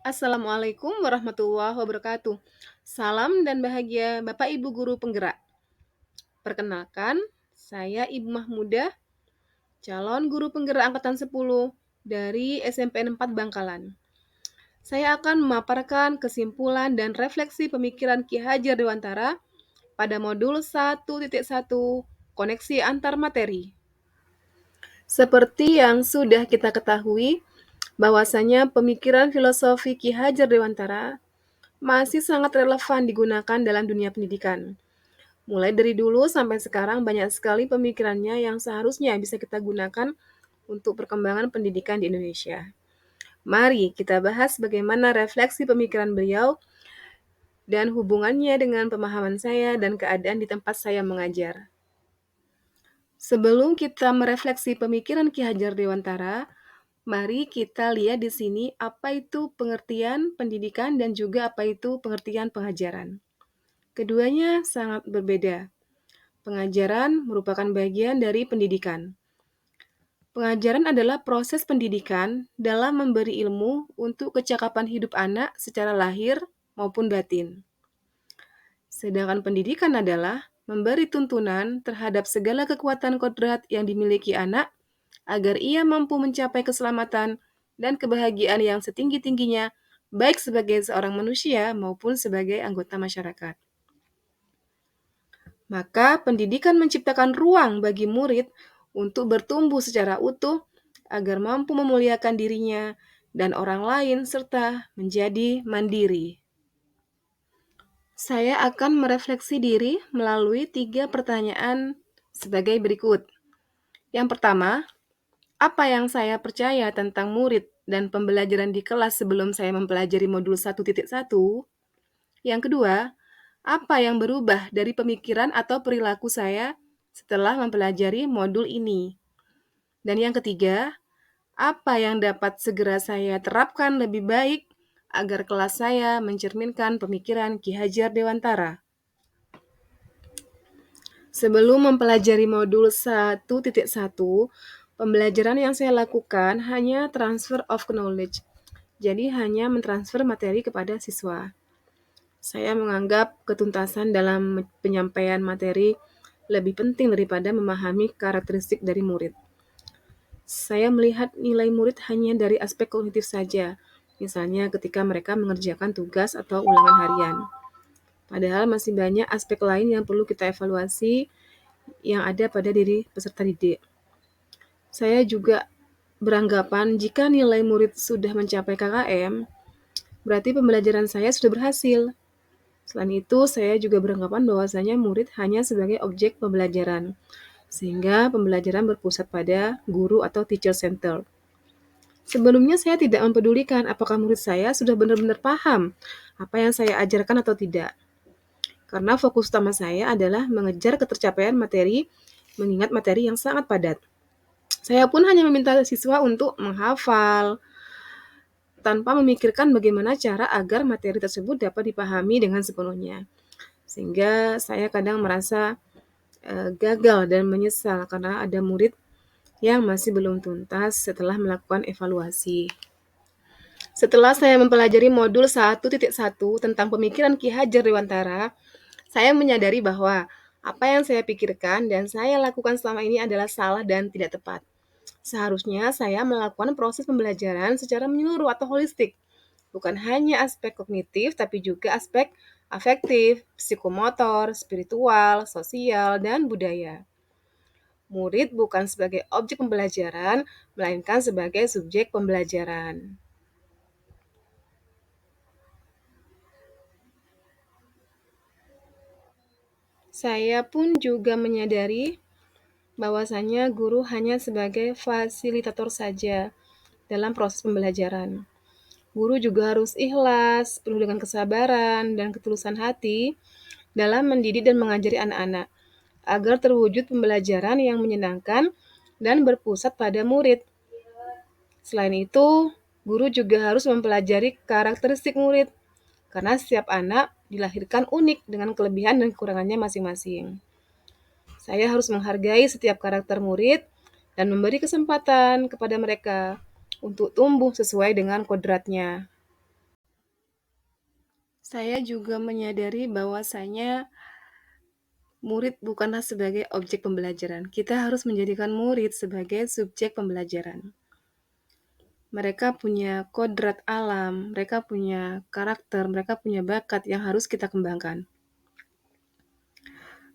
Assalamualaikum warahmatullahi wabarakatuh. Salam dan bahagia Bapak Ibu guru penggerak. Perkenalkan, saya Ibu Mahmudah, calon guru penggerak angkatan 10 dari SMP 4 Bangkalan. Saya akan memaparkan kesimpulan dan refleksi pemikiran Ki Hajar Dewantara pada modul 1.1 koneksi antar materi. Seperti yang sudah kita ketahui, bahwasanya pemikiran filosofi Ki Hajar Dewantara masih sangat relevan digunakan dalam dunia pendidikan. Mulai dari dulu sampai sekarang banyak sekali pemikirannya yang seharusnya bisa kita gunakan untuk perkembangan pendidikan di Indonesia. Mari kita bahas bagaimana refleksi pemikiran beliau dan hubungannya dengan pemahaman saya dan keadaan di tempat saya mengajar. Sebelum kita merefleksi pemikiran Ki Hajar Dewantara, mari kita lihat di sini apa itu pengertian pendidikan dan juga apa itu pengertian pengajaran. Keduanya sangat berbeda. Pengajaran merupakan bagian dari pendidikan. Pengajaran adalah proses pendidikan dalam memberi ilmu untuk kecakapan hidup anak secara lahir maupun batin. Sedangkan pendidikan adalah memberi tuntunan terhadap segala kekuatan kodrat yang dimiliki anak agar ia mampu mencapai keselamatan dan kebahagiaan yang setinggi-tingginya, baik sebagai seorang manusia maupun sebagai anggota masyarakat. Maka pendidikan menciptakan ruang bagi murid untuk bertumbuh secara utuh agar mampu memuliakan dirinya dan orang lain serta menjadi mandiri. Saya akan merefleksi diri melalui 3 pertanyaan sebagai berikut. Yang pertama, apa yang saya percaya tentang murid dan pembelajaran di kelas sebelum saya mempelajari modul 1.1? Yang kedua, apa yang berubah dari pemikiran atau perilaku saya setelah mempelajari modul ini? Dan yang ketiga, apa yang dapat segera saya terapkan lebih baik agar kelas saya mencerminkan pemikiran Ki Hajar Dewantara? Sebelum mempelajari modul 1.1, pembelajaran yang saya lakukan hanya transfer of knowledge. Jadi hanya mentransfer materi kepada siswa. Saya menganggap ketuntasan dalam penyampaian materi lebih penting daripada memahami karakteristik dari murid. Saya melihat nilai murid hanya dari aspek kognitif saja, misalnya ketika mereka mengerjakan tugas atau ulangan harian. Padahal masih banyak aspek lain yang perlu kita evaluasi yang ada pada diri peserta didik. Saya juga beranggapan jika nilai murid sudah mencapai KKM, berarti pembelajaran saya sudah berhasil. Selain itu, saya juga beranggapan bahwasanya murid hanya sebagai objek pembelajaran, sehingga pembelajaran berpusat pada guru atau teacher center. Sebelumnya saya tidak mempedulikan apakah murid saya sudah benar-benar paham apa yang saya ajarkan atau tidak. Karena fokus utama saya adalah mengejar ketercapaian materi, mengingat materi yang sangat padat. Saya pun hanya meminta siswa untuk menghafal, tanpa memikirkan bagaimana cara agar materi tersebut dapat dipahami dengan sepenuhnya. Sehingga saya kadang merasa gagal dan menyesal karena ada murid yang masih belum tuntas setelah melakukan evaluasi. Setelah saya mempelajari modul 1.1 tentang pemikiran Ki Hajar Dewantara, saya menyadari bahwa apa yang saya pikirkan dan saya lakukan selama ini adalah salah dan tidak tepat. Seharusnya saya melakukan proses pembelajaran secara menyeluruh atau holistik, bukan hanya aspek kognitif, tapi juga aspek afektif, psikomotor, spiritual, sosial, dan budaya. Murid bukan sebagai objek pembelajaran, melainkan sebagai subjek pembelajaran. Saya pun juga menyadari bahwasanya guru hanya sebagai fasilitator saja dalam proses pembelajaran. Guru juga harus ikhlas, penuh dengan kesabaran dan ketulusan hati dalam mendidik dan mengajari anak-anak, agar terwujud pembelajaran yang menyenangkan dan berpusat pada murid. Selain itu, guru juga harus mempelajari karakteristik murid, karena setiap anak dilahirkan unik dengan kelebihan dan kekurangannya masing-masing. Saya harus menghargai setiap karakter murid dan memberi kesempatan kepada mereka untuk tumbuh sesuai dengan kodratnya. Saya juga menyadari bahwasanya murid bukanlah sebagai objek pembelajaran. Kita harus menjadikan murid sebagai subjek pembelajaran. Mereka punya kodrat alam, mereka punya karakter, mereka punya bakat yang harus kita kembangkan.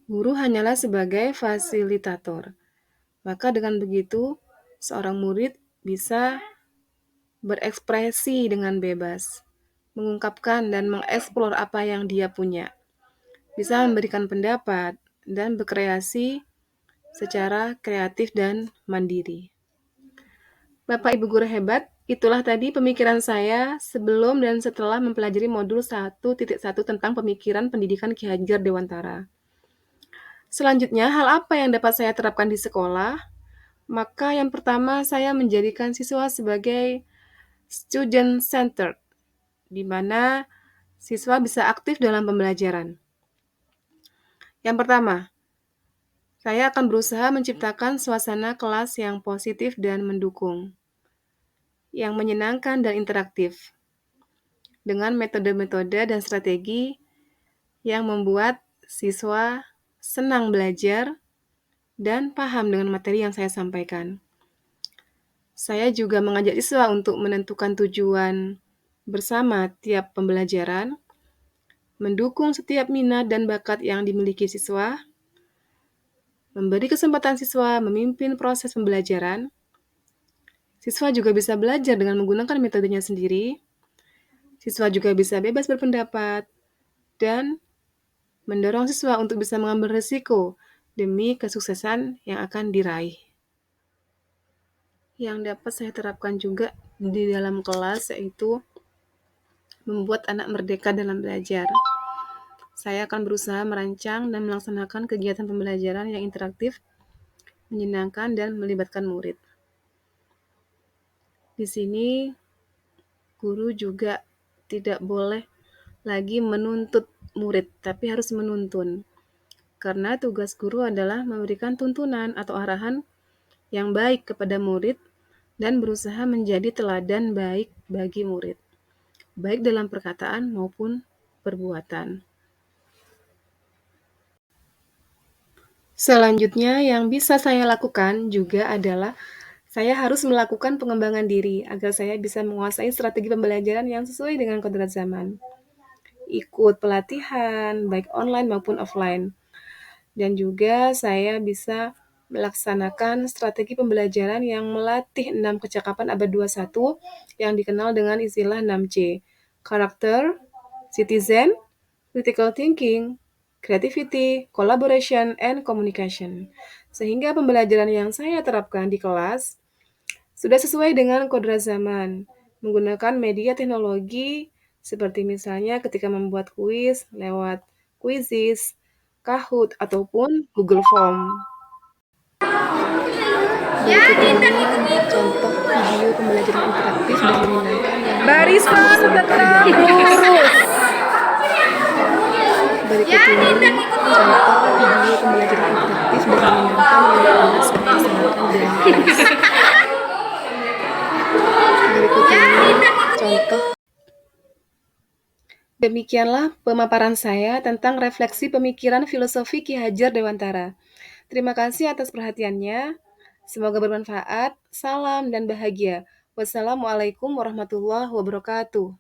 Guru hanyalah sebagai fasilitator. Maka dengan begitu, seorang murid bisa berekspresi dengan bebas, mengungkapkan dan mengeksplor apa yang dia punya, bisa memberikan pendapat, dan berkreasi secara kreatif dan mandiri. Bapak Ibu guru hebat, itulah tadi pemikiran saya sebelum dan setelah mempelajari modul 1.1 tentang pemikiran pendidikan Ki Hajar Dewantara. Selanjutnya, hal apa yang dapat saya terapkan di sekolah? Maka yang pertama, saya menjadikan siswa sebagai student centered, di mana siswa bisa aktif dalam pembelajaran. Yang pertama, saya akan berusaha menciptakan suasana kelas yang positif dan mendukung, yang menyenangkan dan interaktif, dengan metode-metode dan strategi yang membuat siswa senang belajar dan paham dengan materi yang saya sampaikan. Saya juga mengajak siswa untuk menentukan tujuan bersama tiap pembelajaran, mendukung setiap minat dan bakat yang dimiliki siswa, memberi kesempatan siswa memimpin proses pembelajaran. Siswa juga bisa belajar dengan menggunakan metodenya sendiri. Siswa juga bisa bebas berpendapat dan mendorong siswa untuk bisa mengambil risiko demi kesuksesan yang akan diraih. Yang dapat saya terapkan juga di dalam kelas yaitu membuat anak merdeka dalam belajar. Saya akan berusaha merancang dan melaksanakan kegiatan pembelajaran yang interaktif, menyenangkan, dan melibatkan murid. Di sini, guru juga tidak boleh lagi menuntut murid, tapi harus menuntun. Karena tugas guru adalah memberikan tuntunan atau arahan yang baik kepada murid dan berusaha menjadi teladan baik bagi murid, baik dalam perkataan maupun perbuatan. Selanjutnya yang bisa saya lakukan juga adalah saya harus melakukan pengembangan diri agar saya bisa menguasai strategi pembelajaran yang sesuai dengan kodrat zaman. Ikut pelatihan, baik online maupun offline. Dan juga saya bisa melaksanakan strategi pembelajaran yang melatih 6 kecakapan abad 21 yang dikenal dengan istilah 6C. Karakter, citizen, critical thinking, creativity, collaboration, and communication. Sehingga pembelajaran yang saya terapkan di kelas sudah sesuai dengan kodrat zaman, menggunakan media teknologi seperti misalnya ketika membuat kuis lewat Quizizz, Kahoot, ataupun Google Form. Berikut ini contoh video pembelajaran interaktif dan menyenangkan yang Barisan tetap lurus. Berikut ini contoh video pembelajaran interaktif dan menyenangkan yang pernah saya laksanakan di kelas. Berikut ini contoh. Demikianlah pemaparan saya tentang refleksi pemikiran filosofi Ki Hajar Dewantara. Terima kasih atas perhatiannya. Semoga bermanfaat. Salam dan bahagia. Wassalamualaikum warahmatullahi wabarakatuh.